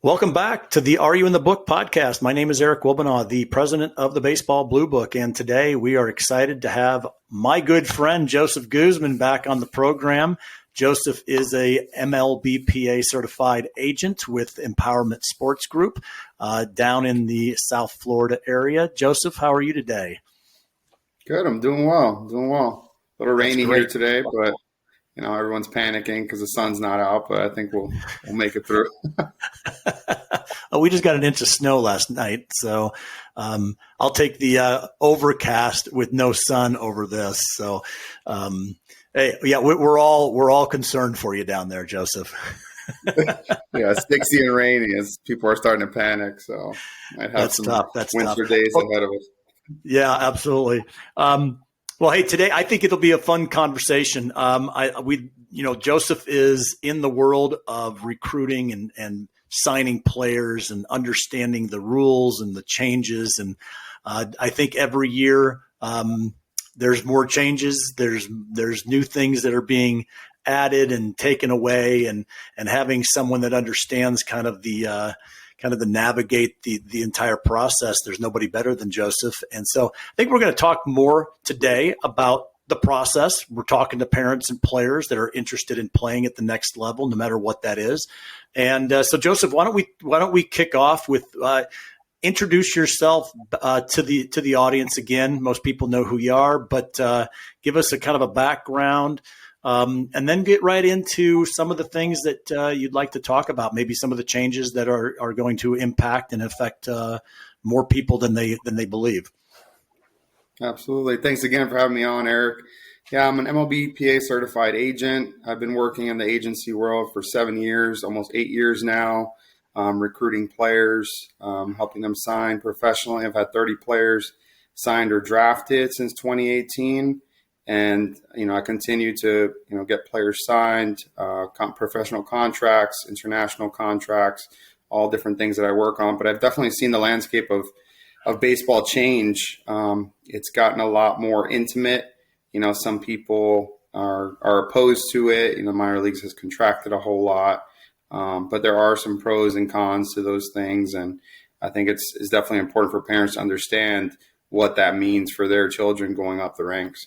Welcome back to the Are You in the Book podcast. My name is Eric Wilbenaw, the president of the Baseball Blue Book, and today we are excited to have my good friend Joseph Guzman back on the program. Joseph is a MLBPA certified agent with Empowerment Sports Group down in the South Florida area. Joseph, how are you today? Good. I'm doing well. A little rainy here today, but everyone's panicking because the sun's not out, but I think we'll make it through. We just got an inch of snow last night, so I'll take the overcast with no sun over this. So, hey, yeah, we're all concerned for you down there, Joseph. Yeah, it's 60 and rainy as people are starting to panic. So, might have That's winter days ahead of us. Yeah, absolutely. Well, hey, today I think it'll be a fun conversation. Joseph is in the world of recruiting and signing players and understanding the rules and the changes. And I think every year there's more changes. There's new things that are being added and taken away, and having someone that understands kind of the navigate the entire process. There's nobody better than Joseph. And so I think we're going to talk more today about the process. We're talking to parents and players that are interested in playing at the next level, no matter what that is. And so Joseph, why don't we kick off with introduce yourself to the audience again. Most people know who you are, but give us a kind of a background. And then get right into some of the things that you'd like to talk about, maybe some of the changes that are going to impact and affect more people than they believe. Absolutely. Thanks again for having me on, Eric. Yeah, I'm an MLBPA certified agent. I've been working in the agency world for 7 years, almost 8 years now, recruiting players, helping them sign professionally. I've had 30 players signed or drafted since 2018. And, I continue to, get players signed, professional contracts, international contracts, all different things that I work on. But I've definitely seen the landscape of baseball change. It's gotten a lot more intimate. Some people are opposed to it. Minor leagues has contracted a whole lot. But there are some pros and cons to those things. And I think it's definitely important for parents to understand what that means for their children going up the ranks.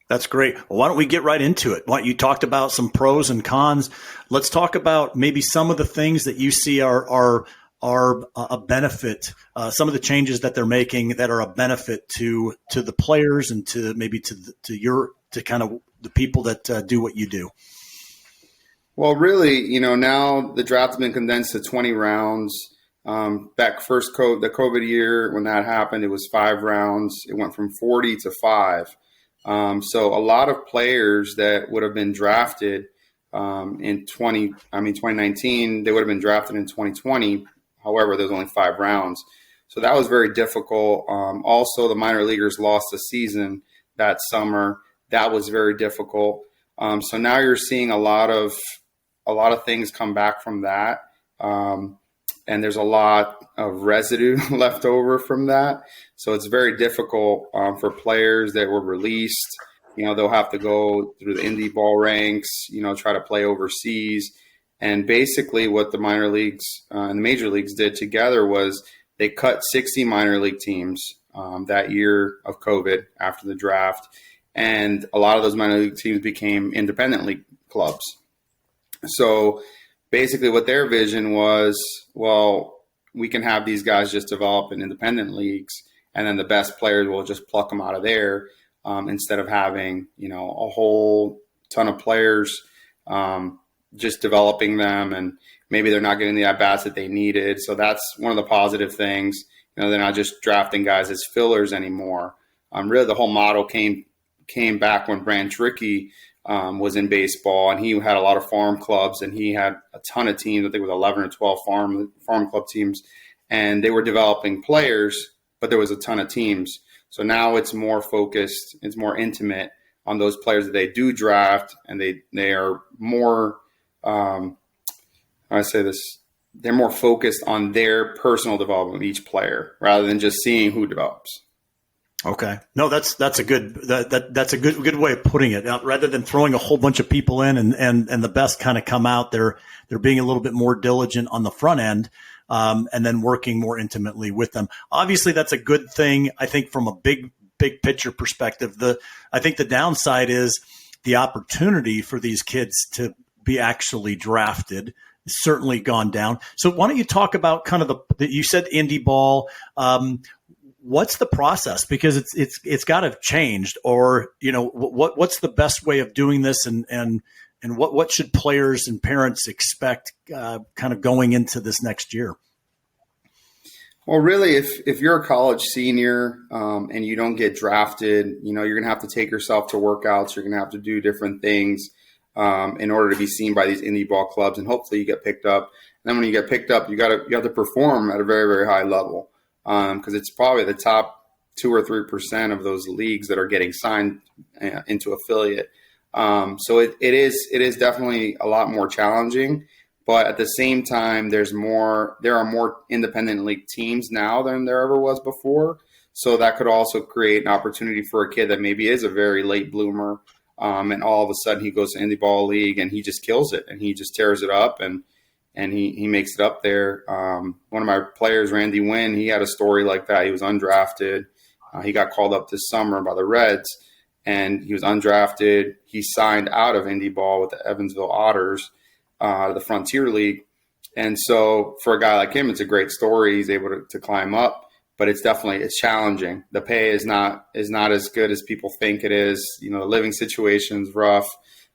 That's great. Well, why don't we get right into it? You talked about some pros and cons. Let's talk about maybe some of the things that you see are a benefit. Some of the changes that they're making that are a benefit to the players and to maybe to kind of the people that do what you do. Well, really, now the draft has been condensed to 20 rounds. Back the COVID year when that happened, it was 5 rounds. It went from 40 to 5. So a lot of players that would have been drafted in 2019, they would have been drafted in 2020. However, there's only 5 rounds. So that was very difficult. Also, the minor leaguers lost a season that summer. That was very difficult. So now you're seeing a lot of things come back from that. And there's a lot of residue left over from that. So it's very difficult for players that were released. They'll have to go through the indie ball ranks, try to play overseas. And basically what the minor leagues and the major leagues did together was they cut 60 minor league teams that year of COVID after the draft. And a lot of those minor league teams became independent league clubs. So basically what their vision was, well, we can have these guys just develop in independent leagues, and then the best players will just pluck them out of there instead of having, a whole ton of players just developing them, and maybe they're not getting the at-bats that they needed. So that's one of the positive things. They're not just drafting guys as fillers anymore. Really, the whole model came back when Branch Rickey was in baseball, and he had a lot of farm clubs, and he had a ton of teams. I think it was 11 or 12 farm club teams, and they were developing players, but there was a ton of teams. So now it's more focused, it's more intimate on those players that they do draft, and they are more, they're more focused on their personal development of each player rather than just seeing who develops. Okay. No, that's a good that's a good way of putting it. Rather than throwing a whole bunch of people in and the best kind of come out, they're being a little bit more diligent on the front end, and then working more intimately with them. Obviously, that's a good thing. I think from a big picture perspective, I think the downside is the opportunity for these kids to be actually drafted has certainly gone down. So why don't you talk about kind of you said indie ball. What's the process? Because it's got to have changed, or what's the best way of doing this, and what should players and parents expect kind of going into this next year? Well, really, if you're a college senior and you don't get drafted, you're going to have to take yourself to workouts. You're going to have to do different things in order to be seen by these indie ball clubs, and hopefully you get picked up. And then when you get picked up, you have to perform at a very, very high level. Because it's probably the top 2 or 3% of those leagues that are getting signed into affiliate. So it is definitely a lot more challenging, but at the same time, there are more independent league teams now than there ever was before. So that could also create an opportunity for a kid that maybe is a very late bloomer, and all of a sudden he goes to indie ball league and he just kills it and he just tears it up and he makes it up there. One of my players, Randy Wynn, he had a story like that. He was undrafted. He got called up this summer by the Reds, and he was undrafted. He signed out of indie ball with the Evansville Otters, the Frontier League. And so for a guy like him, it's a great story. He's able to climb up, but it's challenging. The pay is not as good as people think it is. The living situation's rough.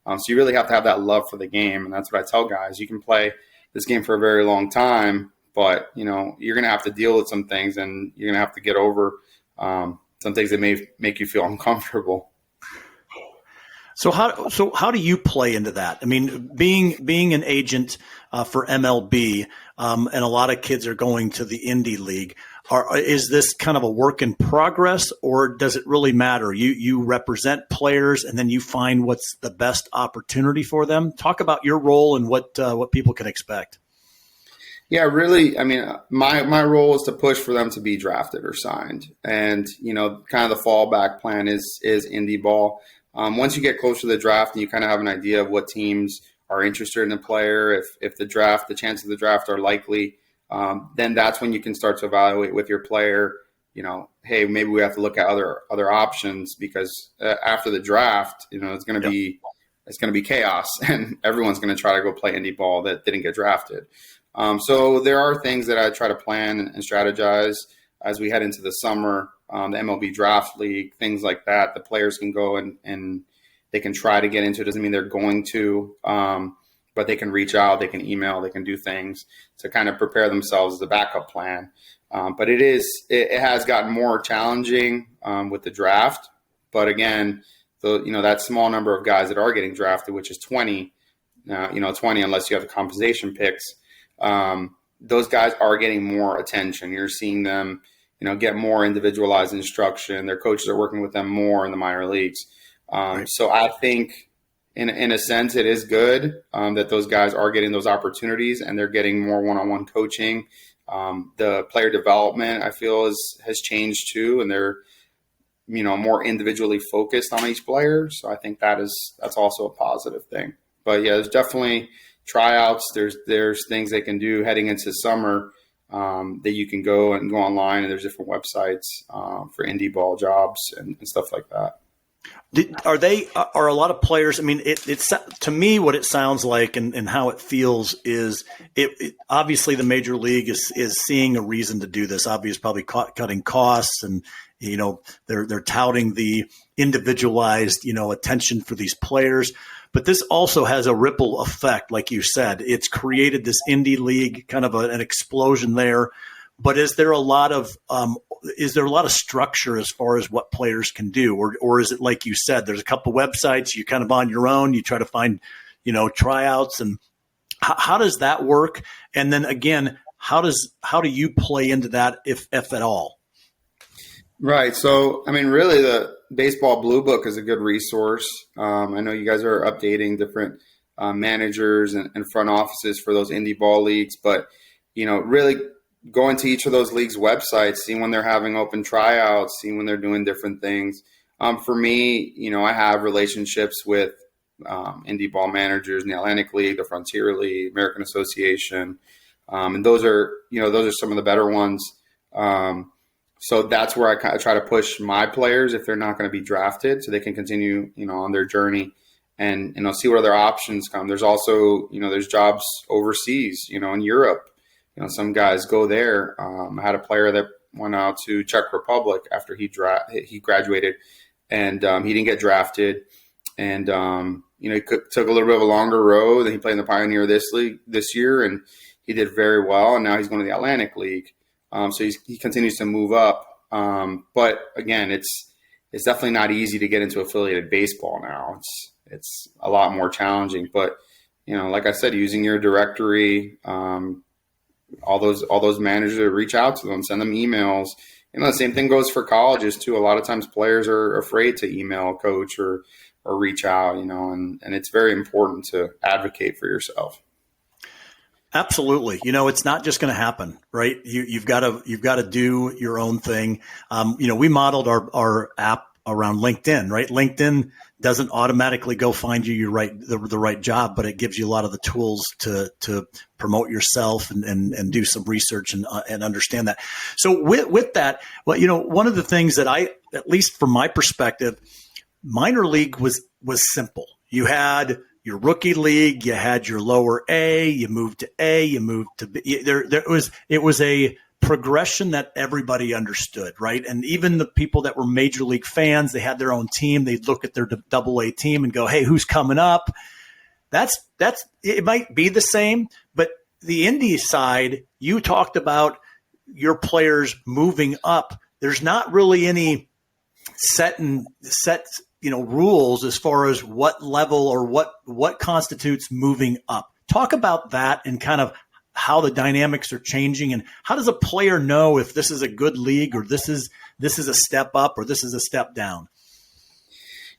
So you really have to have that love for the game. And that's what I tell guys. You can play this game for a very long time, but you're going to have to deal with some things, and you're going to have to get over some things that may make you feel uncomfortable. So how do you play into that? I mean, being an agent for MLB, and a lot of kids are going to the indie league. Is this kind of a work in progress, or does it really matter? You represent players, and then you find what's the best opportunity for them. Talk about your role and what people can expect. Yeah, really. I mean, my role is to push for them to be drafted or signed, and kind of the fallback plan is indie ball. Once you get closer to the draft and you kind of have an idea of what teams are interested in a player, if the chances of the draft are likely. Then that's when you can start to evaluate with your player, hey, maybe we have to look at other options, because after the draft, it's going to be chaos, and everyone's going to try to go play indie ball that didn't get drafted. So there are things that I try to plan and strategize as we head into the summer, the MLB draft league, things like that. The players can go and they can try to get into it. Doesn't mean they're going to, but they can reach out, they can email, they can do things to kind of prepare themselves as a backup plan. But it has gotten more challenging with the draft. But again, that small number of guys that are getting drafted, which is 20, 20 unless you have the compensation picks, those guys are getting more attention. You're seeing them, get more individualized instruction. Their coaches are working with them more in the minor leagues. Right. So I think, in a sense, it is good that those guys are getting those opportunities and they're getting more one-on-one coaching. The player development, I feel, has changed too, and they're more individually focused on each player. So I think that's also a positive thing. But yeah, there's definitely tryouts. There's things they can do heading into summer that you can go online, and there's different websites for indie ball jobs and stuff like that. Are a lot of players? I mean, it's to me what it sounds like and how it feels is it obviously the major league is seeing a reason to do this. Obviously, probably cutting costs, and they're touting the individualized attention for these players. But this also has a ripple effect, like you said. It's created this indie league, kind of an explosion there. But is there a lot of structure as far as what players can do, or is it like you said? There's a couple websites, you kind of on your own, you try to find tryouts, and how does that work? And then again, how do you play into that if at all? Right. So I mean, really, the Baseball Blue Book is a good resource. I know you guys are updating different managers and front offices for those indie ball leagues, but really go into each of those leagues' websites, see when they're having open tryouts, see when they're doing different things. For me, I have relationships with indie ball managers in the Atlantic League, the Frontier League, American Association, and those are some of the better ones. So that's where I try to push my players if they're not going to be drafted, so they can continue, on their journey and see what other options come. There's also, there's jobs overseas, in Europe. Some guys go there. I had a player that went out to Czech Republic after he graduated, and he didn't get drafted. And he took a little bit of a longer road. Then he played in the Pioneer this year, and he did very well. And now he's going to the Atlantic League. So he continues to move up. But again, it's definitely not easy to get into affiliated baseball now. It's a lot more challenging. But like I said, using your directory, all those managers, reach out to them, send them emails. The same thing goes for colleges too. A lot of times players are afraid to email a coach or reach out, and it's very important to advocate for yourself. Absolutely. It's not just going to happen, right? You've got to do your own thing. We modeled our app around LinkedIn, right? LinkedIn doesn't automatically go find you the right job, but it gives you a lot of the tools to promote yourself and do some research and understand that. So with that, one of the things that at least from my perspective, minor league was simple. You had your rookie league, you had your lower A, you moved to A, you moved to B. It was a progression that everybody understood, right? And even the people that were major league fans, they had their own team. They'd look at their double A team and go, hey, who's coming up? That's it might be the same, but the indie side, you talked about your players moving up. There's not really any set rules as far as what level or what constitutes moving up. Talk about that and kind of how the dynamics are changing, and how does a player know if this is a good league or this is a step up or this is a step down?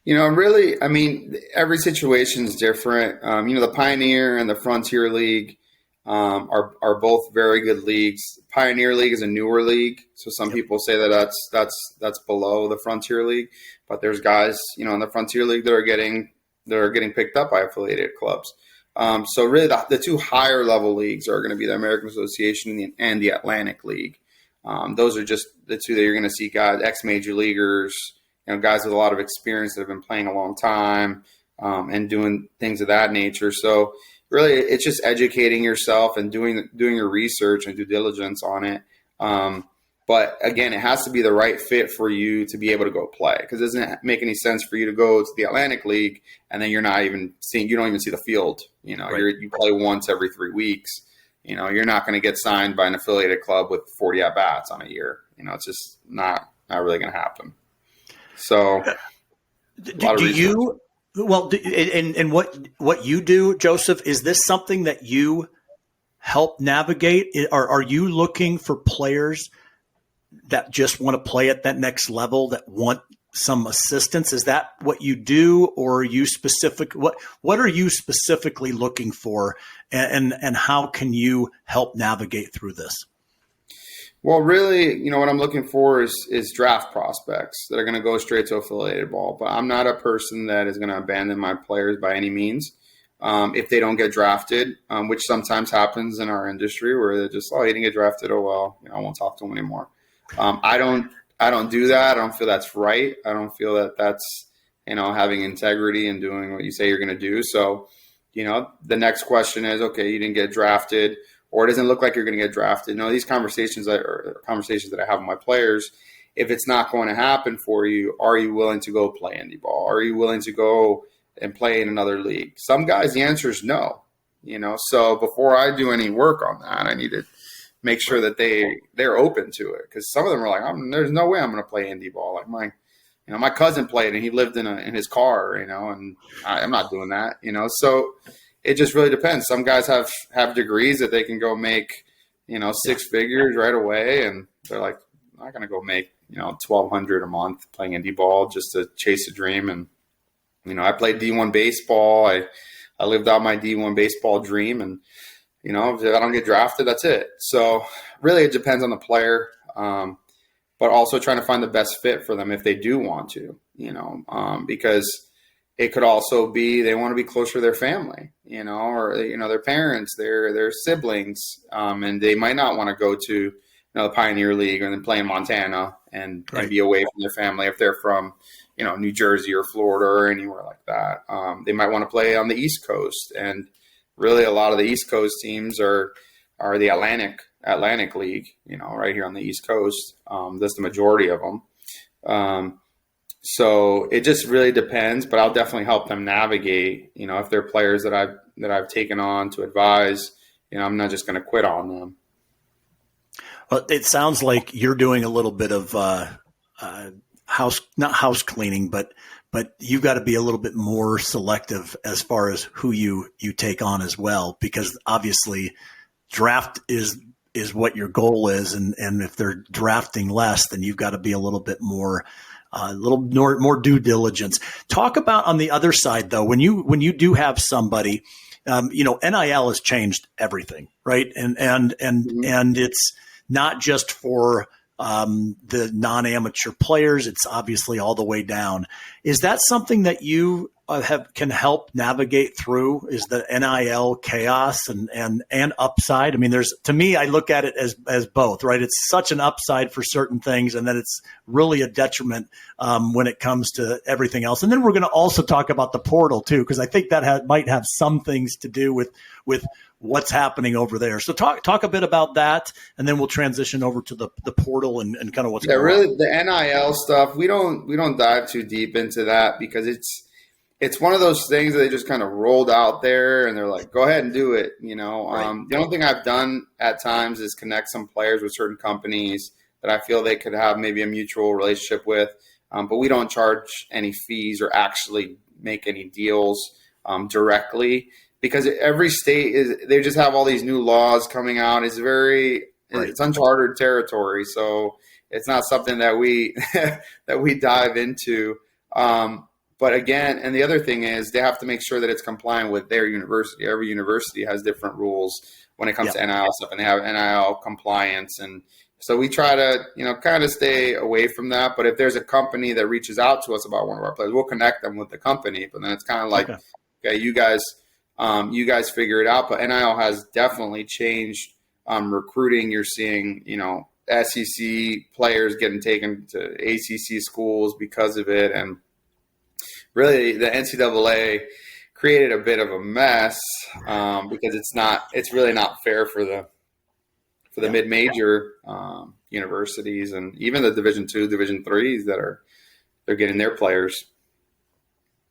Really, every situation is different. The Pioneer and the Frontier League are both very good leagues. Pioneer League is a newer league, so some people say that's below the Frontier League. But there's guys, in the Frontier League that are getting picked up by affiliated clubs. So really, the two higher level leagues are going to be the American Association and the Atlantic League. Those are just the two that you're going to see guys, ex-major leaguers, guys with a lot of experience that have been playing a long time and doing things of that nature. So really, it's just educating yourself and doing your research and due diligence on it. But again, it has to be the right fit for you to be able to go play, because it doesn't make any sense for you to go to the Atlantic League and then you don't even see the field. Right. You play once every 3 weeks. You're not going to get signed by an affiliated club with 40 at bats on a year. It's just not really going to happen. So, what you do, Joseph, is this something that you help navigate? Are you looking for players that just want to play at that next level, that want some assistance? Is that what you do, or are you specific? What are you specifically looking for, and how can you help navigate through this? Well, really, what I'm looking for is draft prospects that are going to go straight to affiliated ball. But I'm not a person that is going to abandon my players by any means. If they don't get drafted, which sometimes happens in our industry, where they're just, he didn't get drafted. Oh, well, I won't talk to him anymore. I don't do that. I don't feel that's right. I don't feel that that's, having integrity and doing what you say you're going to do. So, the next question is, okay, you didn't get drafted, or it doesn't look like you're going to get drafted. These conversations are conversations that I have with my players. If it's not going to happen for you, are you willing to go play indie ball? Are you willing to go and play in another league? Some guys, the answer is no. So before I do any work on that, I need to make sure that they're open to it, because some of them are like, there's no way I'm going to play indie ball. Like my cousin played and he lived in his car, and I'm not doing that, So it just really depends. Some guys have degrees that they can go make, 6 figures right away, and they're like, I'm not going to go make $1,200 a month playing indie ball just to chase a dream. And I played D1 baseball. I lived out my D1 baseball dream, and If I don't get drafted, that's it. So really it depends on the player, but also trying to find the best fit for them if they do want to, because it could also be they want to be closer to their family, or their parents, their siblings, and they might not want to go to the Pioneer League and then play in Montana and be away from their family if they're from New Jersey or Florida or anywhere like that. They might want to play on the East Coast, and really a lot of the East Coast teams are the Atlantic League, right here on the East Coast. That's the majority of them. So it just really depends, but I'll definitely help them navigate. If they're players that I've taken on to advise, I'm not just going to quit on them. Well, it sounds like you're doing a little bit of not house cleaning, but you've got to be a little bit more selective as far as who you take on as well, because obviously draft is what your goal is, and if they're drafting less, then you've got to be a little bit more. A little more due diligence. Talk about on the other side, though, when you do have somebody, NIL has changed everything, right? And it's not just for the non-amateur players; it's obviously all the way down. Is that something that you can help navigate through? Is the NIL chaos and upside? I mean, to me, I look at it as both, right? It's such an upside for certain things, and then it's really a detriment when it comes to everything else. And then we're going to also talk about the portal too, because I think that might have some things to do with what's happening over there. So talk a bit about that, and then we'll transition over to the portal and kind of what's going on. Really, the NIL stuff, we don't dive too deep into that because it's one of those things that they just kind of rolled out there and they're like, go ahead and do it. Right. The only thing I've done at times is connect some players with certain companies that I feel they could have maybe a mutual relationship with. But we don't charge any fees or actually make any deals directly, because every state they just have all these new laws coming out. It's it's uncharted territory. So it's not something that we, that we dive into. But again, and the other thing is they have to make sure that it's compliant with their university. Every university has different rules when it comes to NIL stuff, and they have NIL compliance. And so we try to, kind of stay away from that. But if there's a company that reaches out to us about one of our players, we'll connect them with the company. But then it's kind of like, okay, you guys figure it out. But NIL has definitely changed recruiting. You're seeing, SEC players getting taken to ACC schools because of it. And really, the NCAA created a bit of a mess because it's really not fair for the mid-major universities and even the Division II, Division IIIs they're getting their players.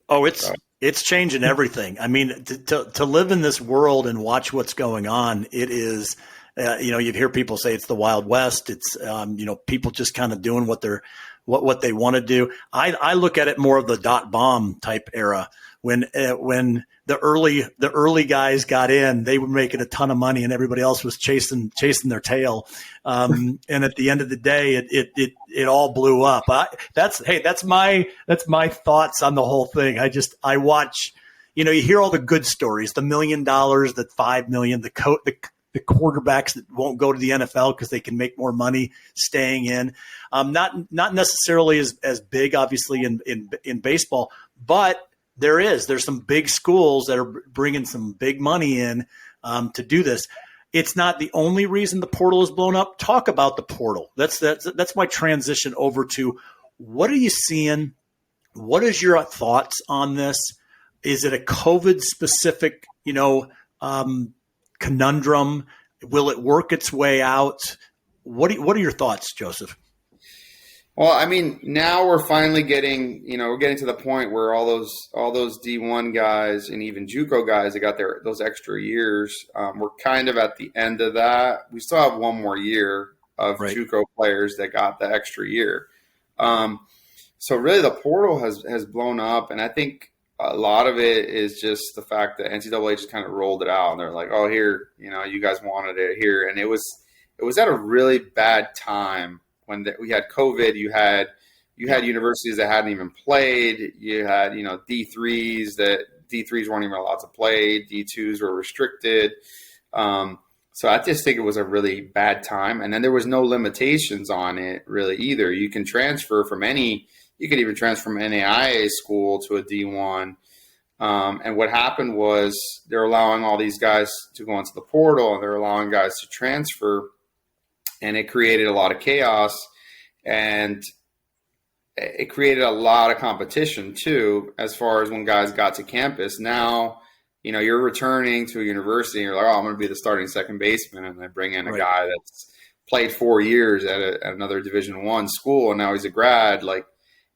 Oh, it's changing everything. I mean, to live in this world and watch what's going on, it is. You hear people say it's the Wild West. It's people just kind of doing what they want to do. I look at it more of the dot bomb type era when the early guys got in, they were making a ton of money and everybody else was chasing their tail. And at the end of the day, it all blew up. That's my thoughts on the whole thing. I watch, you hear all the good stories, the $1 million, the $5 million, the quarterbacks that won't go to the NFL because they can make more money staying in. Not necessarily as big, obviously, in baseball, but there's some big schools that are bringing some big money in to do this. It's not the only reason the portal is blown up. Talk about the portal. That's my transition over to what are you seeing? What is your thoughts on this? Is it a COVID specific, conundrum? Will it work its way out? What are your thoughts, Joseph? Well, I mean, now we're finally getting to the point where all those D1 guys and even JUCO guys that got those extra years, we're kind of at the end of that. We still have one more year of JUCO players that got the extra year. So really the portal has blown up, and I think a lot of it is just the fact that NCAA just kind of rolled it out, and they're like, "Oh, here, you guys wanted it here," and it was at a really bad time when we had COVID. You had universities that hadn't even played. You had D3s weren't even allowed to play. D2s were restricted. So I just think it was a really bad time. And then there was no limitations on it really either. You can transfer from you could even transfer from NAIA school to a D1. And what happened was they're allowing all these guys to go into the portal, and they're allowing guys to transfer. And it created a lot of chaos, and it created a lot of competition too, as far as when guys got to campus. Now, you're returning to a university and you're like, oh, I'm going to be the starting second baseman. And they bring in a guy that's played 4 years at another Division I school, and now he's a grad. Like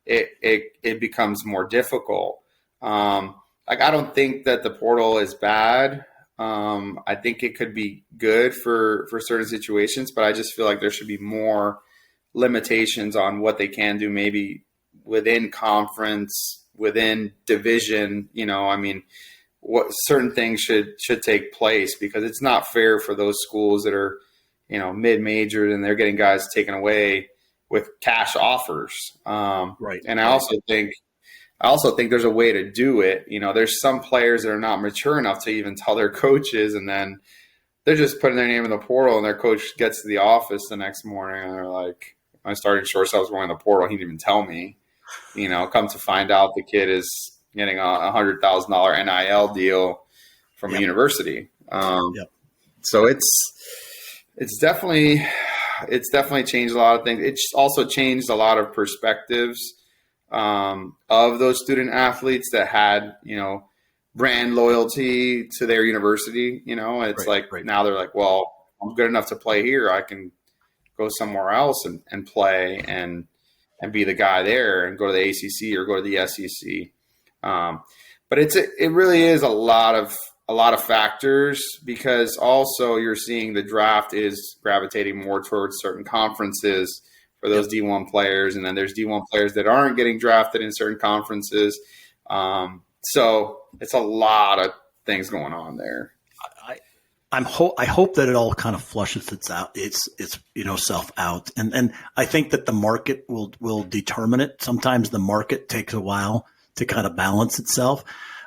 it becomes more difficult. I don't think that the portal is bad. I think it could be good for certain situations, but I just feel like there should be more limitations on what they can do, maybe within conference, within division. What certain things should take place, because it's not fair for those schools that are, mid-majors, and they're getting guys taken away with cash offers. And I also think there's a way to do it. There's some players that are not mature enough to even tell their coaches, and then they're just putting their name in the portal, and their coach gets to the office the next morning and they're like, I started shortstop, I was going in the portal. He didn't even tell me. Come to find out the kid is getting a $100,000 NIL deal from a university. So it's definitely changed a lot of things. It's also changed a lot of perspectives of those student athletes that had, brand loyalty to their university. Now they're like, well, I'm good enough to play here. I can go somewhere else and play and be the guy there and go to the ACC or go to the SEC. But it really is a lot of factors, because also you're seeing the draft is gravitating more towards certain conferences for those D1 players. And then there's D1 players that aren't getting drafted in certain conferences. So it's a lot of things going on there. I hope that it all kind of flushes itself out. And I think that the market will determine it. Sometimes the market takes a while to kind of balance itself.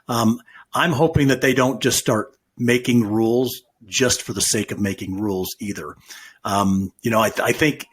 I'm hoping that they don't just start making rules just for the sake of making rules either. I think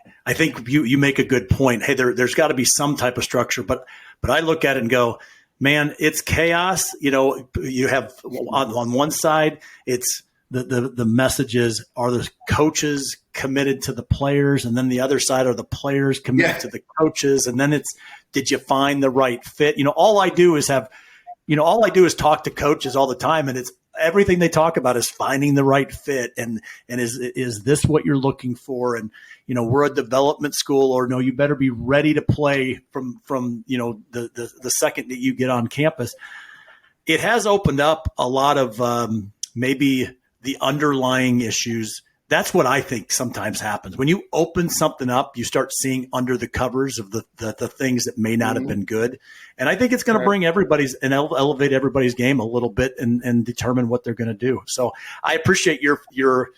you make a good point. Hey, there's got to be some type of structure, but I look at it and go, man, it's chaos. You have on one side, it's the messages, are the coaches committed to the players, and then the other side are the players committed to the coaches, and then it's, did you find the right fit? All I do is talk to coaches all the time, and it's everything they talk about is finding the right fit, and is this what you're looking for? And we're a development school, or no, you better be ready to play from the second that you get on campus. It has opened up a lot of maybe the underlying issues. That's what I think sometimes happens. When you open something up, you start seeing under the covers of the things that may not have been good. And I think it's going to bring elevate everybody's game a little bit and determine what they're going to do. So I appreciate your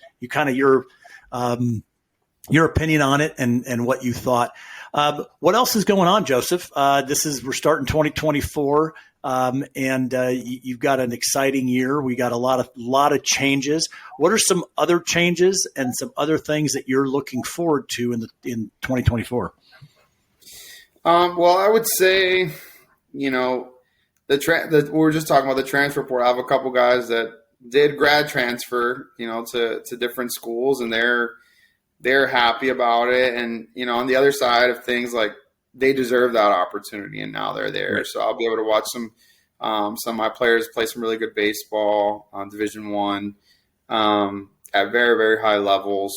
opinion on it and what you thought. What else is going on, Joseph? We're starting 2024. And you've got an exciting year. We got a lot of changes. What are some other changes and some other things that you're looking forward to in 2024? Well, I would say, we were just talking about the transfer portal. I have a couple guys that did grad transfer, to different schools, and they're happy about it. And, on the other side of things, like, they deserve that opportunity, and now they're there. Right. So I'll be able to watch some of my players play some really good baseball on Division I at very, very high levels.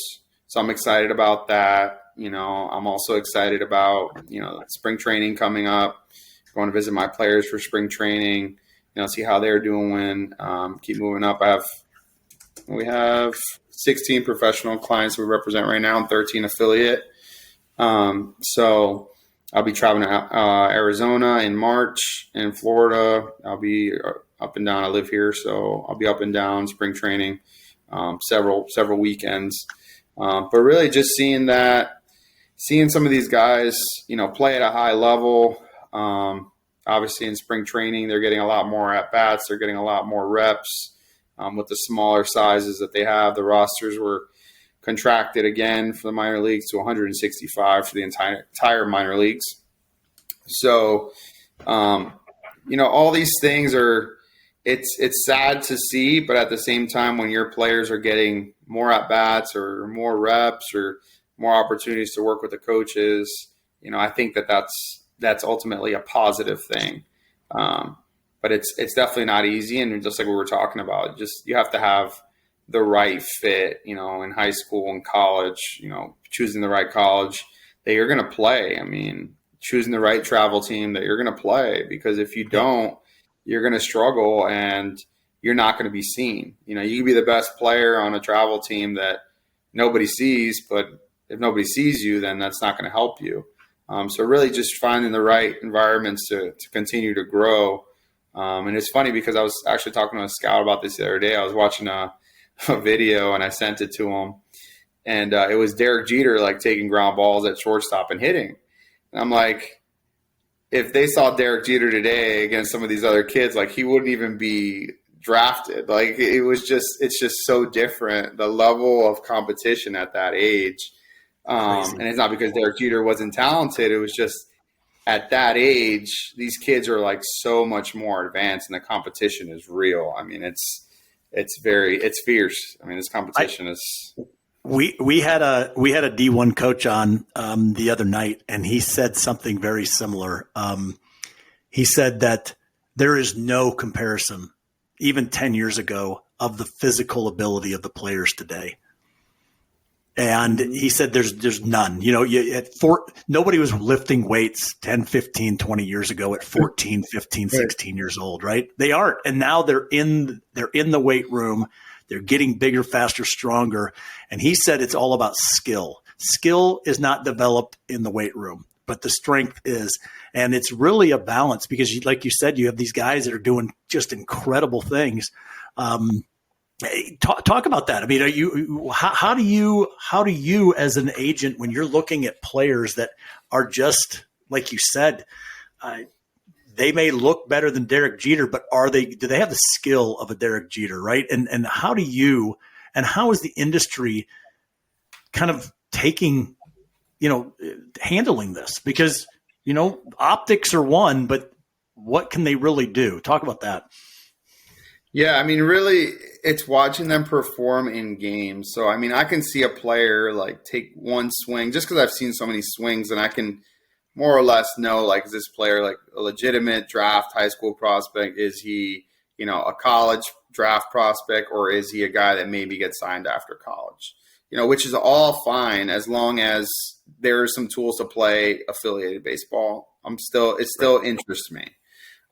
So I'm excited about that. I'm also excited about, spring training coming up, going to visit my players for spring training, see how they're doing, keep moving up. We have 16 professional clients we represent right now and 13 affiliate. So I'll be traveling to Arizona in March, in Florida. I'll be up and down. I live here, so I'll be up and down spring training, several weekends. But really just seeing some of these guys, play at a high level. Obviously in spring training, they're getting a lot more at bats. They're getting a lot more reps. with the smaller sizes that they have. The rosters were contracted again for the minor leagues to 165 for the entire minor leagues. So, all these things it's sad to see, but at the same time, when your players are getting more at bats or more reps or more opportunities to work with the coaches, I think that's ultimately a positive thing. But it's definitely not easy. And just like we were talking about, you have to have the right fit, in high school and college, choosing the right college that you're going to play. I mean, choosing the right travel team that you're going to play, because if you don't, you're going to struggle and you're not going to be seen. You can be the best player on a travel team that nobody sees, but if nobody sees you, then that's not going to help you. So really just finding the right environments to continue to grow. And it's funny because I was actually talking to a scout about this the other day. I was watching a video and I sent it to him, and it was Derek Jeter taking ground balls at shortstop and hitting. And I'm like, if they saw Derek Jeter today against some of these other kids, he wouldn't even be drafted. It's just so different, the level of competition at that age. And it's not because Derek Jeter wasn't talented. It was just at that age, these kids are so much more advanced, and the competition is real. I mean, it's fierce. I mean, this competition is. We had a D1 coach on the other night, and he said something very similar. He said that there is no comparison, even 10 years ago, of the physical ability of the players today. And he said there's none. Nobody was lifting weights 10, 15, 20 years ago at 14, 15, 16 years old, right? They aren't. And now they're in the weight room. They're getting bigger, faster, stronger. And he said it's all about skill. Skill is not developed in the weight room, but the strength is. And it's really a balance because, like you said, you have these guys that are doing just incredible things. Talk about that. I mean, how do you as an agent, when you're looking at players that are just, like you said, they may look better than Derek Jeter, but do they have the skill of a Derek Jeter, right? And how is the industry kind of handling this? Because, optics are one, but what can they really do? Talk about that. Yeah, I mean, really, it's watching them perform in games. So, I mean, I can see a player take one swing just because I've seen so many swings, and I can more or less know, is this player a legitimate draft high school prospect? Is he, a college draft prospect, or is he a guy that maybe gets signed after college? Which is all fine as long as there are some tools to play affiliated baseball. It still interests me.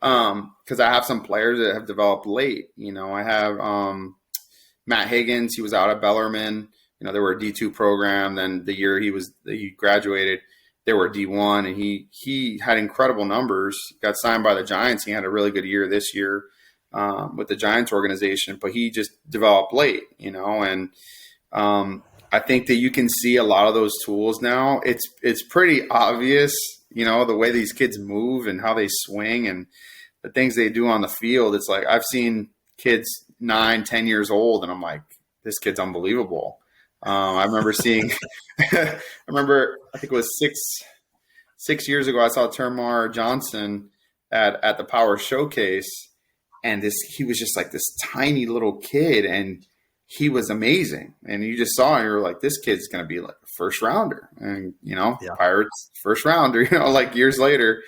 Because I have some players that have developed late. I have Matt Higgins. He was out of Bellarmine. They were a D2 program. Then the year he graduated, they were D1, and he had incredible numbers. Got signed by the Giants. He had a really good year this year with the Giants organization, but he just developed late. And I think that you can see a lot of those tools now. It's pretty obvious. The way these kids move and how they swing and the things they do on the field. It's I've seen kids 9, 10 years old, and I'm like, this kid's unbelievable. I remember seeing, I think it was six years ago, I saw Termar Johnson at the Power Showcase, and he was just this tiny little kid, and he was amazing. And you just saw, and you were like, this kid's going to be a first rounder, and Pirates first rounder, years later,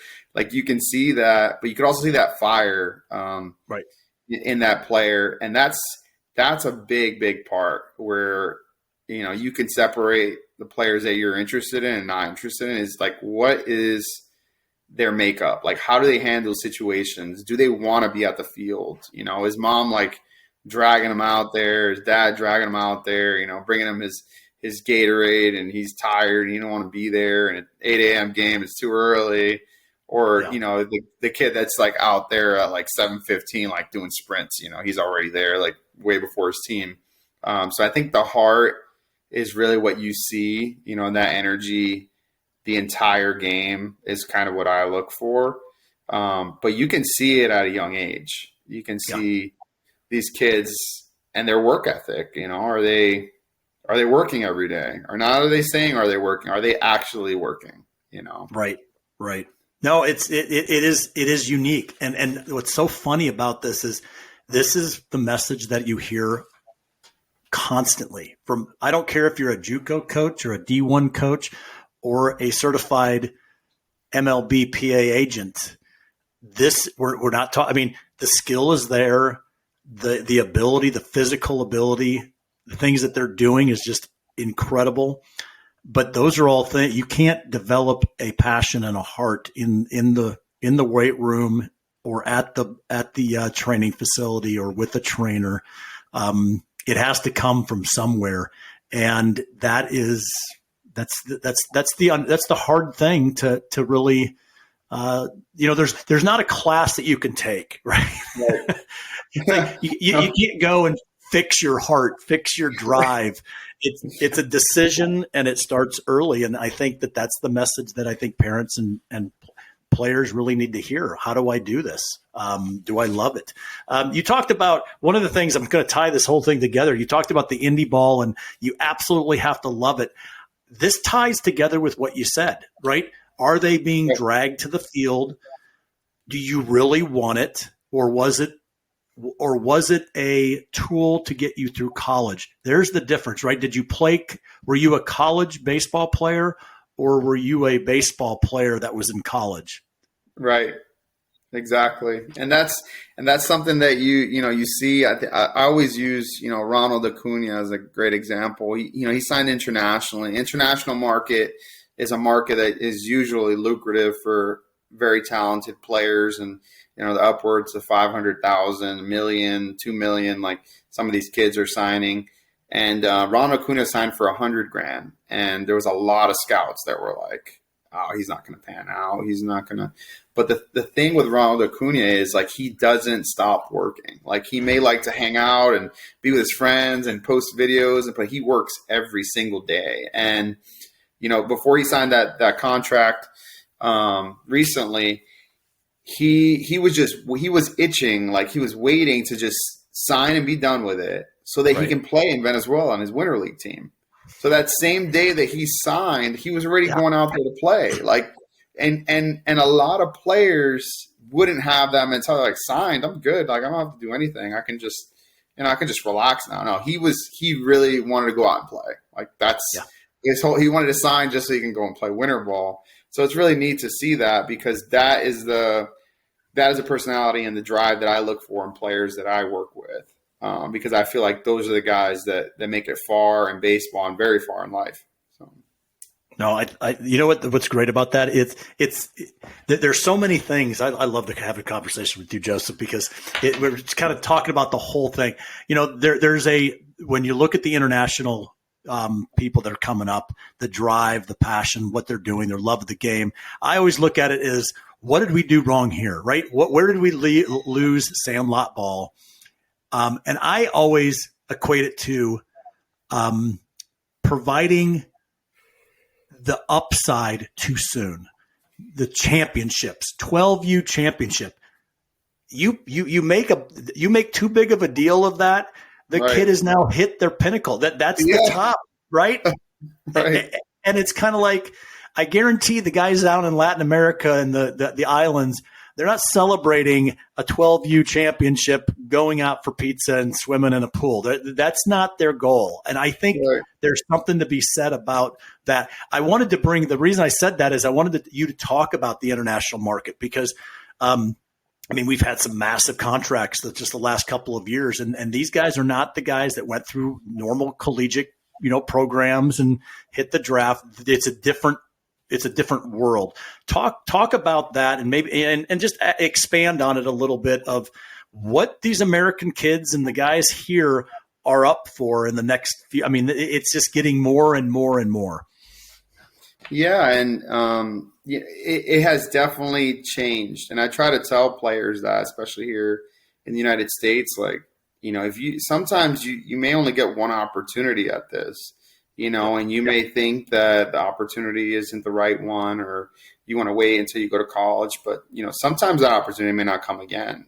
you can see that, but you could also see that fire right in that player. And that's a big part where, you can separate the players that you're interested in and not interested in. Is what is their makeup? How do they handle situations? Do they want to be at the field? Is mom dragging him out there? Is dad dragging him out there? Bringing him his Gatorade, and he's tired and you don't want to be there, and at 8 a.m. game, it's too early. Or, the kid that's out there at 7:15, doing sprints, he's already there way before his team. So I think the heart is really what you see, and that energy, the entire game is kind of what I look for. But you can see it at a young age. You can see these kids, and their work ethic. Are they working every day, or not? Are they saying, are they working? Are they actually working? Right. No, it is unique. And what's so funny about this is the message that you hear constantly from, I don't care if you're a JUCO coach or a D1 coach or a certified MLB PA agent. We're not talking. I mean, the skill is there, the ability, the physical ability, the things that they're doing is just incredible. But those are all things you can't develop a passion and a heart in the weight room or at the training facility or with a trainer. It has to come from somewhere, and that's the hard thing to really. There's not a class that you can take, right? Like you can't go and fix your heart, fix your drive. It's a decision, and it starts early. And I think that's the message that I think parents and players really need to hear. How do I do this? Do I love it? You talked about one of the things, I'm going to tie this whole thing together. You talked about the indie ball, and you absolutely have to love it. This ties together with what you said, right? Are they being dragged to the field? Do you really want it? Or was it a tool to get you through college? There's the difference, right? Were you a college baseball player, or were you a baseball player that was in college? Right. Exactly. And that's something that you see. I always use, Ronald Acuna as a great example. He signed internationally. International market is a market that is usually lucrative for very talented players, and the upwards of 500,000, million, 2 million, like some of these kids are signing. And Ronald Acuna signed for $100,000, and there was a lot of scouts that were like, "Oh, he's not going to pan out. He's not going to." But the thing with Ronald Acuna is, like, he doesn't stop working. Like, he may like to hang out and be with his friends and post videos, but he works every single day. And before he signed that contract recently, he was itching, like he was waiting to just sign and be done with it, so that he can play in Venezuela on his winter league team. So that same day that he signed, he was already going out there to play. Like, and a lot of players wouldn't have that mentality. Like, signed, I'm good. Like, I don't have to do anything. I can just relax now. No, he really wanted to go out and play. Like, that's he wanted to sign just so he can go and play winter ball. So it's really neat to see that, because that is the personality and the drive that I look for in players that I work with. Because I feel like those are the guys that make it far in baseball and very far in life. So. No, you know what's great about that? There's so many things. I love to have a conversation with you, Joseph, because we're just kind of talking about the whole thing. When you look at the international people that are coming up, the drive, the passion, what they're doing, their love of the game. I always look at it as, what did we do wrong here, right? Where did we lose Sandlot ball? And I always equate it to providing the upside too soon. The championships, 12U championship. You make too big of a deal of that. The kid has now hit their pinnacle. That's the top, right? Right. And it's kind of like, I guarantee the guys out in Latin America and the islands, they're not celebrating a 12U championship, going out for pizza and swimming in a pool. That's not their goal. And I think there's something to be said about that. I wanted to bring, the reason I said that is I wanted you to talk about the international market, because we've had some massive contracts that just the last couple of years, and these guys are not the guys that went through normal collegiate, programs and hit the draft. It's a different world. Talk about that, and maybe and just expand on it a little bit of what these American kids and the guys here are up for in the next few. I mean, it's just getting more and more and more. Yeah, and it has definitely changed. And I try to tell players that, especially here in the United States, like, sometimes you may only get one opportunity at this, and you may think that the opportunity isn't the right one, or you want to wait until you go to college. But, sometimes that opportunity may not come again.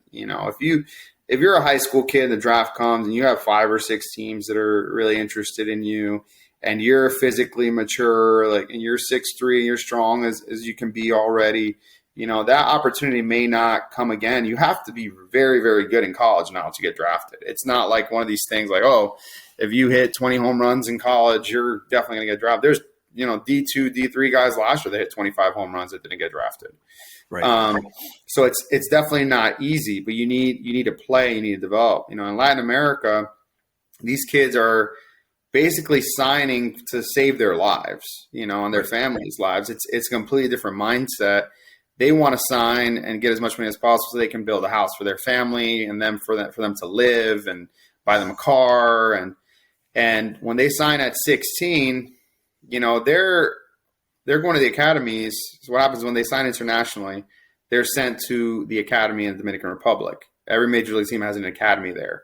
if you're a high school kid and the draft comes and you have 5 or 6 teams that are really interested in you and you're physically mature, like, and you're 6'3" and you're strong as you can be already, you know, that opportunity may not come again. You have to be very, very good in college now to get drafted. It's not like one of these things like, oh, if you hit 20 home runs in college, you're definitely going to get drafted. There's, you know, D2, D3 guys last year that hit 25 home runs that didn't get drafted. Right. So it's definitely not easy, but you need to play, you need to develop. You know, in Latin America, these kids are basically signing to save their lives, you know, and their families' lives. It's a completely different mindset. They want to sign and get as much money as possible so they can build a house for their family and then for them to live and buy them a car. And when they sign at 16, you know, they're going to the academies. So what happens when they sign internationally, they're sent to the academy in the Dominican Republic. Every major league team has an academy there.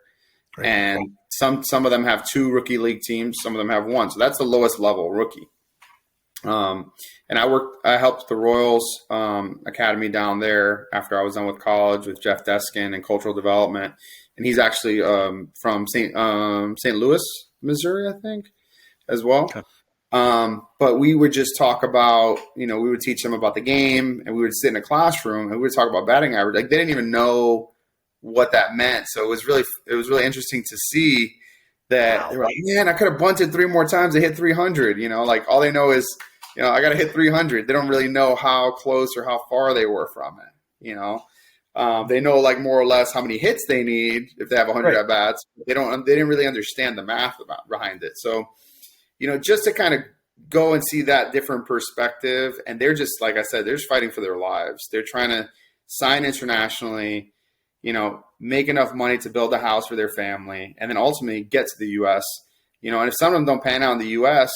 Right. And some of them have 2 rookie league teams. Some of them have 1. So that's the lowest level rookie. And I helped the Royals Academy down there after I was done with college with Jeff Deskin and cultural development. And he's actually from St. Louis, Missouri, I think, as well. Okay. But we would just talk about, you know, we would teach them about the game and we would sit in a classroom and we would talk about batting average. Like they didn't even know what that meant. So it was really interesting to see that they were like, man, I could have bunted 3 more times to hit 300. You know, like all they know is, you know, I got to hit 300. They don't really know how close or how far they were from it. You know, they know like more or less how many hits they need if they have 100 at bats. They didn't really understand the math behind it. So, you know, just to kind of go and see that different perspective. And they're just, like I said, they're just fighting for their lives. They're trying to sign internationally, you know, make enough money to build a house for their family, and then ultimately get to the U.S. You know, and if some of them don't pan out in the U.S.,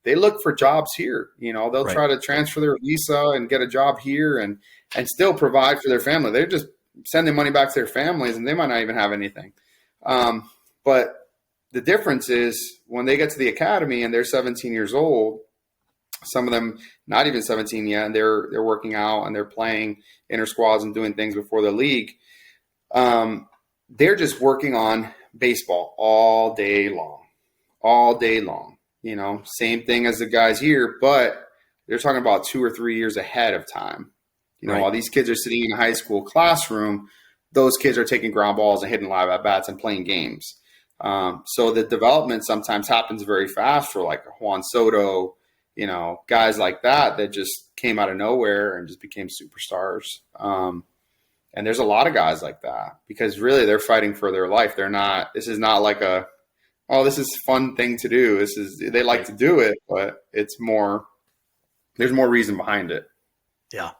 they look for jobs here. You know, they'll try to transfer their visa and get a job here and still provide for their family. They're just sending money back to their families, and they might not even have anything. But the difference is when they get to the academy and they're 17 years old, some of them not even 17 yet, and they're working out and they're playing inter squads and doing things before the league. They're just working on baseball all day long, you know, same thing as the guys here, but they're talking about 2 or 3 years ahead of time. You know, while these kids are sitting in a high school classroom, those kids are taking ground balls and hitting live at bats and playing games. So the development sometimes happens very fast for like Juan Soto, you know, guys like that just came out of nowhere and just became superstars. And there's a lot of guys like that because really they're fighting for their life. This is not like this is a fun thing to do. They like to do it, but there's more reason behind it. Yeah.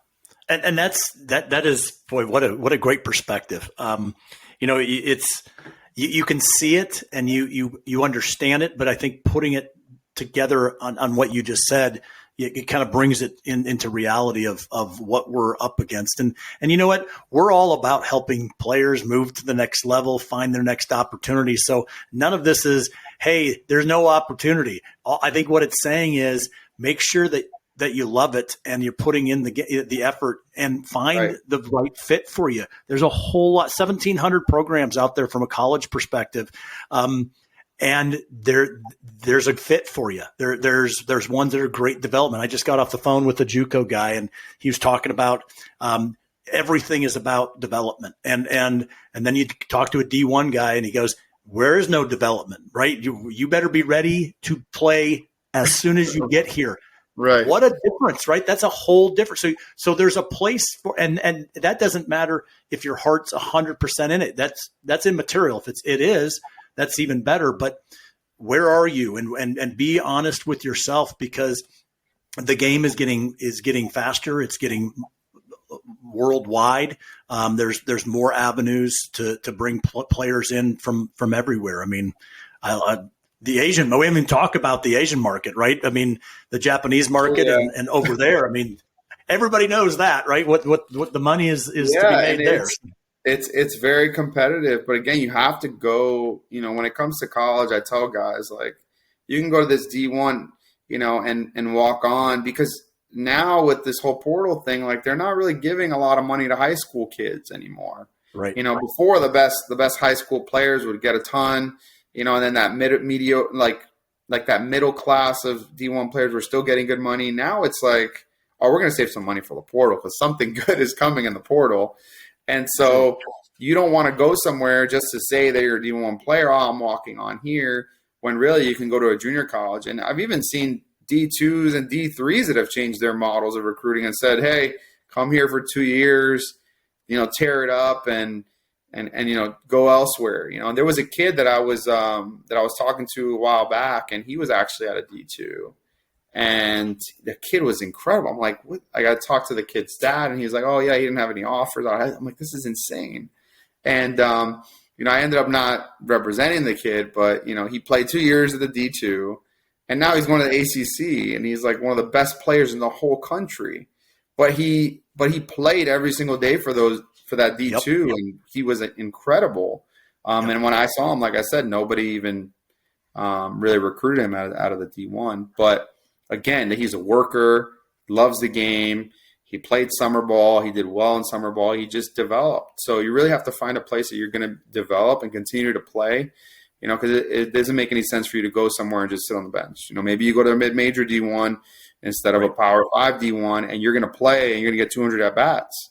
And that is, boy, what a great perspective. You know, you can see it and you understand it, but I think putting it together on what you just said, it kind of brings it into reality of what we're up against. And you know what? We're all about helping players move to the next level, find their next opportunity. So none of this is, hey, there's no opportunity. I think what it's saying is make sure that you love it and you're putting in the effort and find the right fit for you. There's a whole lot, 1,700 programs out there from a college perspective. And there's a fit for you. There's ones that are great development. I just got off the phone with a JUCO guy, and he was talking about everything is about development. And then you talk to a D1 guy, and he goes, "Where is no development? Right? You better be ready to play as soon as you get here." Right. What a difference, right? That's a whole difference. So there's a place for, and that doesn't matter if your heart's 100% in it. That's immaterial. If it is. That's even better. But where are you? And be honest with yourself, because the game is getting faster. It's getting worldwide. There's more avenues to bring players in from everywhere. I mean, the Asian, we haven't even talk about the Asian market, right? I mean, the Japanese market and over there. I mean, everybody knows that, right? What the money is to be made there. It's very competitive, but again, you have to go, you know, when it comes to college, I tell guys, like, you can go to this D1, you know, and walk on, because now with this whole portal thing, like, they're not really giving a lot of money to high school kids anymore. Right. Before the best high school players would get a ton, and then that like that middle class of D1 players were still getting good money. Now it's like, oh, we're going to save some money for the portal because something good is coming in the portal. And so you don't want to go somewhere just to say that you're a D1 player. Oh, I'm walking on here, when really you can go to a junior college. And I've even seen D2s and D3s that have changed their models of recruiting and said, hey, come here for 2 years, tear it up and go elsewhere. And there was a kid that I was talking to a while back, and he was actually at a D2, and the kid was incredible. I'm like, what? I got to talk to the kid's dad, and he's like, oh yeah, he didn't have any offers. I'm like, this is insane. And I ended up not representing the kid, but he played 2 years at the D2, and now he's going to the ACC, and he's like one of the best players in the whole country. But he played every single day for that D2, and he was incredible. And when I saw him, like I said, nobody even really recruited him out of the D1. But again, he's a worker, loves the game. He played summer ball. He did well in summer ball. He just developed. So you really have to find a place that you're going to develop and continue to play, because it doesn't make any sense for you to go somewhere and just sit on the bench. Maybe you go to a mid-major D1 instead of a Power 5 D1, and you're going to play and you're going to get 200 at-bats.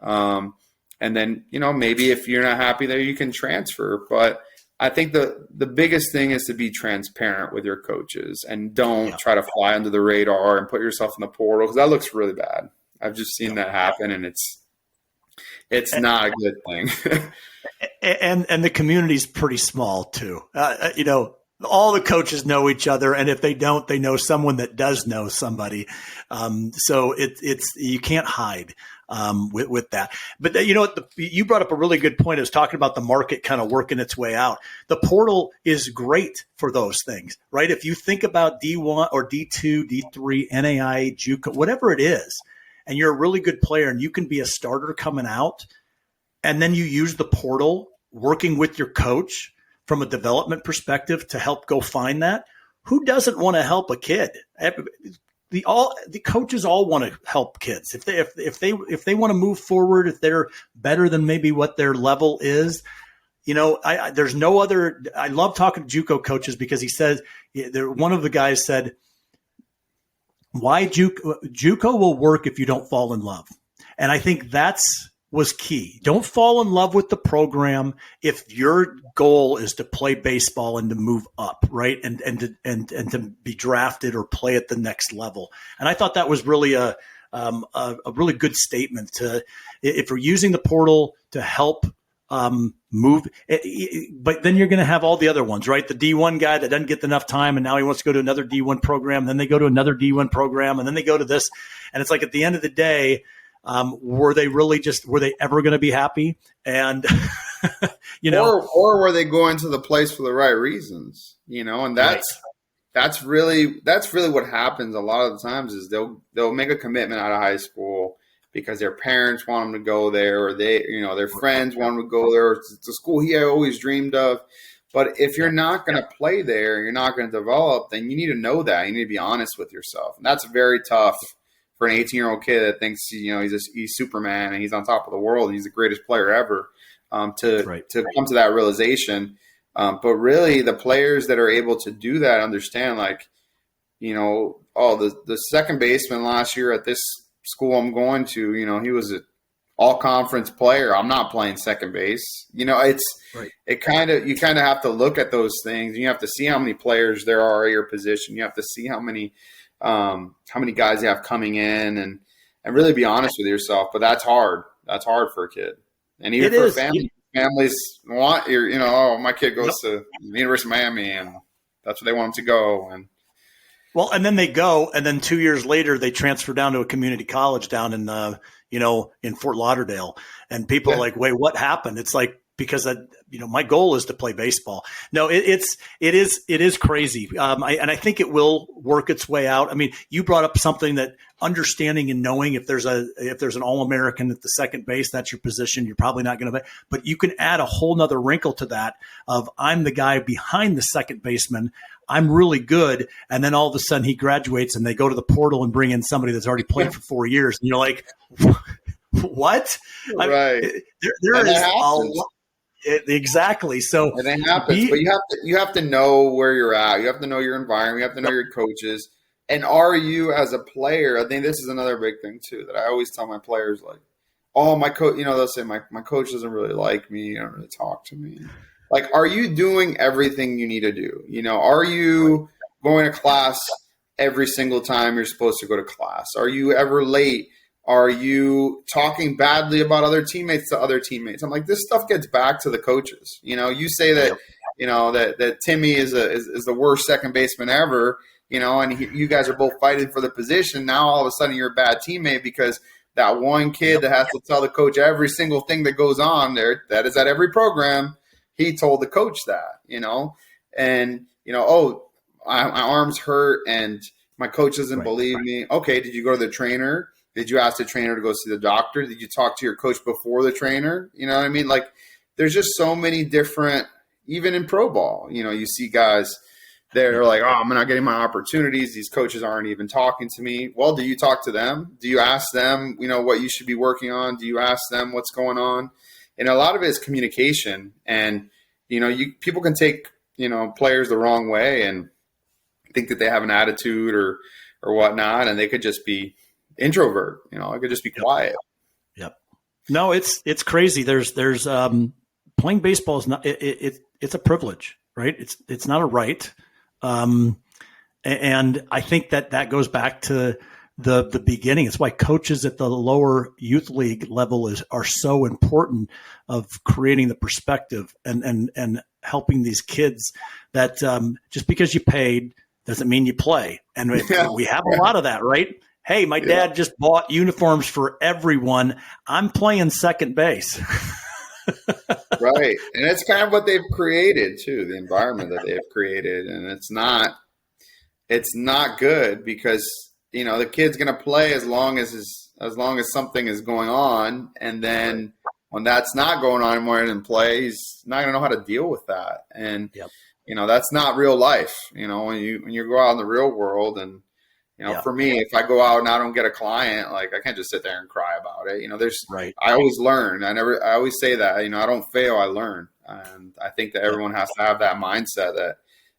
And then, maybe if you're not happy there, you can transfer. But I think the biggest thing is to be transparent with your coaches and don't try to fly under the radar and put yourself in the portal, because that looks really bad. I've just seen that happen, and it's not a good thing. and the community's pretty small too. All the coaches know each other, and if they don't, they know someone that does know somebody. So it's you can't hide with that. But you brought up a really good point. I was talking about the market kind of working its way out. The portal is great for those things, right? If you think about D1 or D2, D3, NAI, JUCO, whatever it is, and you're a really good player and you can be a starter coming out, and then you use the portal working with your coach from a development perspective to help go find that. Who doesn't want to help a kid? The coaches all want to help kids. If they want to move forward, if they're better than maybe what their level is, there's no other. I love talking to JUCO coaches because he says one of the guys said, why JUCO will work if you don't fall in love. And I think was key. Don't fall in love with the program if your goal is to play baseball and to move up, right? And to be drafted or play at the next level. And I thought that was really a really good statement if we're using the portal to help move, but then you're going to have all the other ones, right? The D1 guy that doesn't get enough time, and now he wants to go to another D1 program. Then they go to another D1 program, and then they go to this. And it's like at the end of the day, were they ever going to be happy? And or were they going to the place for the right reasons? And that's really what happens a lot of the times is they'll make a commitment out of high school because their parents want them to go there, or their friends want them to go there. It's the school he always dreamed of. But if you're not going to play there, you're not going to develop, then you need to know that. You need to be honest with yourself. And that's very tough for an 18-year-old kid that thinks he's Superman and he's on top of the world and he's the greatest player ever, to come to that realization. But really, the players that are able to do that understand, the second baseman last year at this school I'm going to, he was an all-conference player. I'm not playing second base. You kind of have to look at those things. You have to see how many players there are at your position. You have to see how many guys you have coming in, and really be honest with yourself. But that's hard. That's hard for a kid, and even for families want my kid goes to the University of Miami, and that's where they want him to go. And then they go, and then 2 years later they transfer down to a community college down in in Fort Lauderdale, and people are like, wait, what happened? It's like, because my goal is to play baseball. No, it is crazy. And I think it will work its way out. I mean, you brought up something that understanding and knowing if there's an All-American at the second base, that's your position. You're probably not going to, but you can add a whole nother wrinkle to that of I'm the guy behind the second baseman. I'm really good. And then all of a sudden he graduates and they go to the portal and bring in somebody that's already played for 4 years. And you're like, what? Right. There is a lot. Exactly. So and it happens, but you have to know where you're at. You have to know your environment. You have to know your coaches. And are you as a player? I think this is another big thing too that I always tell my players, like, oh, my coach, they'll say my coach doesn't really like me, don't really talk to me. Like, are you doing everything you need to do? Are you going to class every single time you're supposed to go to class? Are you ever late? Are you talking badly about other teammates to other teammates? I'm like, this stuff gets back to the coaches. You say that, that Timmy is the worst second baseman ever, and you guys are both fighting for the position. Now, all of a sudden you're a bad teammate because that one kid that has to tell the coach every single thing that goes on there, that is at every program. He told the coach that, and, oh, my arm's hurt and my coach doesn't believe me. Okay, did you go to the trainer? Did you ask the trainer to go see the doctor? Did you talk to your coach before the trainer? You know what I mean? Like, there's just so many different, even in pro ball, you see guys that are like, oh, I'm not getting my opportunities. These coaches aren't even talking to me. Well, do you talk to them? Do you ask them, what you should be working on? Do you ask them what's going on? And a lot of it is communication. And, people can take, players the wrong way and think that they have an attitude or whatnot, and they could just be introvert, it could just be quiet. Yep. No, it's crazy. There's playing baseball is not, it's a privilege, right? It's not a right. And I think that goes back to the beginning. It's why coaches at the lower youth league level are so important of creating the perspective and helping these kids that just because you paid doesn't mean you play. And we have a lot of that, right? Hey, my dad just bought uniforms for everyone. I'm playing second base. Right. And it's kind of what they've created too, the environment that they've created. And it's not good because, the kid's going to play as long as something is going on. And then when that's not going on anymore and play, he's not going to know how to deal with that. And, that's not real life. When you go out in the real world and, for me, if I go out and I don't get a client, like I can't just sit there and cry about it. I always learn. I always say that, I don't fail, I learn. And I think that everyone has to have that mindset that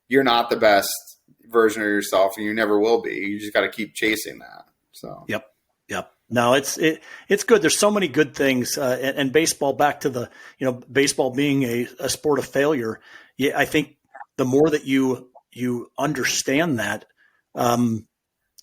you're not the best version of yourself and you never will be. You just got to keep chasing that. So, Yep. No, it's good. There's so many good things. And baseball, back to the, baseball being a sport of failure. Yeah. I think the more that you understand that,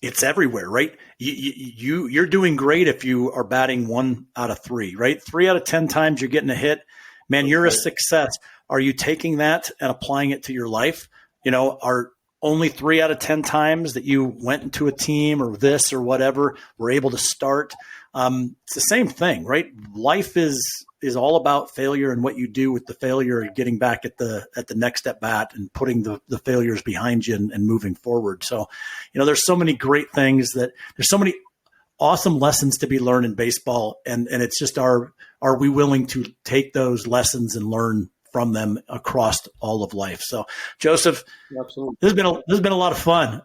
it's everywhere, right? You're doing great if you are batting 1 out of 3, right? 3 out of 10 times you're getting a hit. Man, you're a success. Are you taking that and applying it to your life? Are only 3 out of 10 times that you went into a team or this or whatever were able to start? It's the same thing, right? Life is all about failure and what you do with the failure and getting back at the next at bat and putting the failures behind you and moving forward. So, there's so many great things there's so many awesome lessons to be learned in baseball. And it's just are we willing to take those lessons and learn from them across all of life? So, Joseph, absolutely, this has been a lot of fun.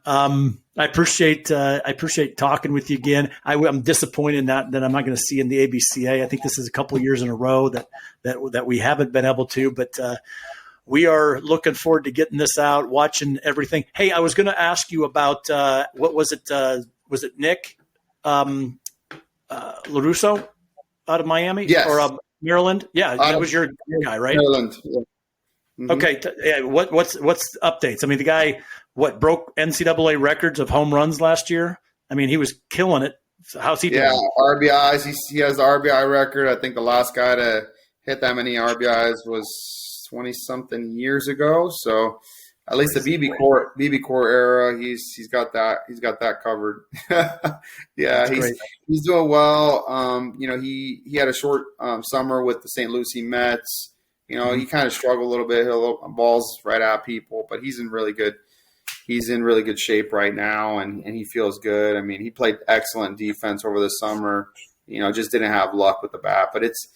I appreciate talking with you again. I'm disappointed that I'm not going to see you in the ABCA. I think this is a couple of years in a row that we haven't been able to, but we are looking forward to getting this out, watching everything. Hey, I was going to ask you about what was it? Was it Nick LaRusso out of Miami? Yes. Or Maryland? Yeah, that was your guy, right? Maryland. Yeah. Mm-hmm. Okay. What's updates? I mean, the guy, broke NCAA records of home runs last year? I mean, he was killing it. So how's he doing? Yeah, RBIs. He has the RBI record. I think the last guy to hit that many RBIs was 20-something years ago. So at least the BB Core era, he's got that covered. Yeah, he's doing well. He had a short summer with the St. Lucie Mets. He kind of struggled a little bit, hit a little balls right at people, but he's in really good shape right now, and he feels good. I mean, he played excellent defense over the summer. Just didn't have luck with the bat. But it's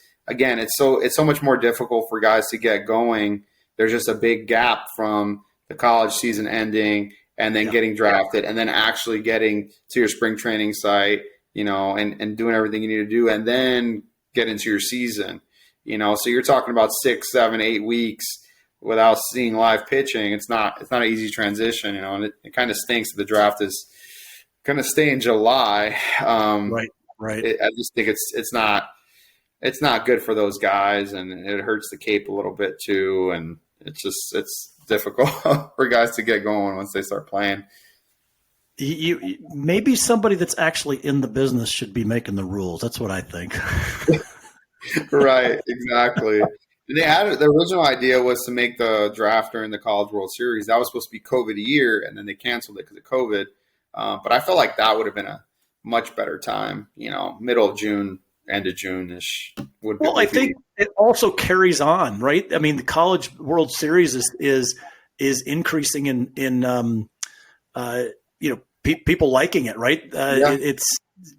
so much more difficult for guys to get going. There's just a big gap from the college season ending and then getting drafted and then actually getting to your spring training site. and doing everything you need to do, and then get into your season. So you're talking about 6, 7, 8 weeks without seeing live pitching. It's not an easy transition, and it kind of stinks that the draft is going to stay in July. Right. I just think it's not good for those guys, and it hurts the Cape a little bit too. And it's difficult for guys to get going once they start playing. You maybe somebody that's actually in the business should be making the rules. That's what I think. Right, exactly. The original idea was to make the draft during the College World Series. That was supposed to be COVID year, and then they canceled it because of COVID. But I felt like that would have been a much better time. Middle of June, end of June-ish would be. Well, I think it also carries on, right? I mean, the College World Series is increasing in people liking it, right? It's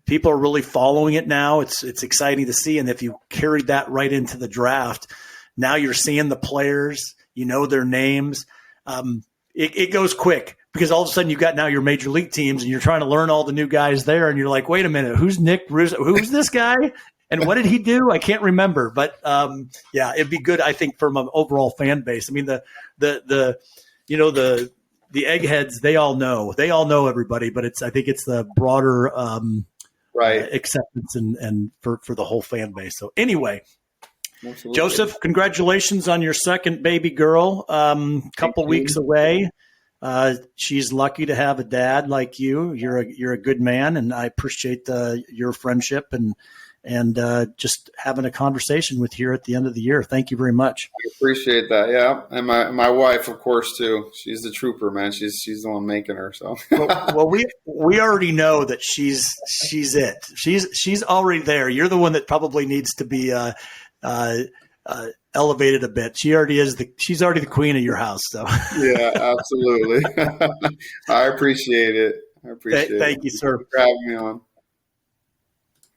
people are really following it now. It's exciting to see, and if you carried that right into the draft, now you're seeing the players, their names. It goes quick because all of a sudden you got now your major league teams, and you're trying to learn all the new guys there, and you're like, wait a minute, who's Nick Russo? Who's this guy? And what did he do? I can't remember, but it'd be good, I think, from an overall fan base. I mean, the eggheads, they all know everybody, but I think it's the broader acceptance and for the whole fan base. So anyway, absolutely. Joseph, congratulations on your second baby girl. Couple weeks away. She's lucky to have a dad like you. You're a good man, and I appreciate your friendship and just having a conversation with you at the end of the year. Thank you very much. I appreciate that. Yeah. And my wife, of course, too. She's the trooper, man. She's the one making her. So, well, we already know that she's it. She's already there. You're the one that probably needs to be, elevated a bit. She already is she's already the queen of your house. So yeah, absolutely. I appreciate it. Thank you, sir. Thanks for having me on.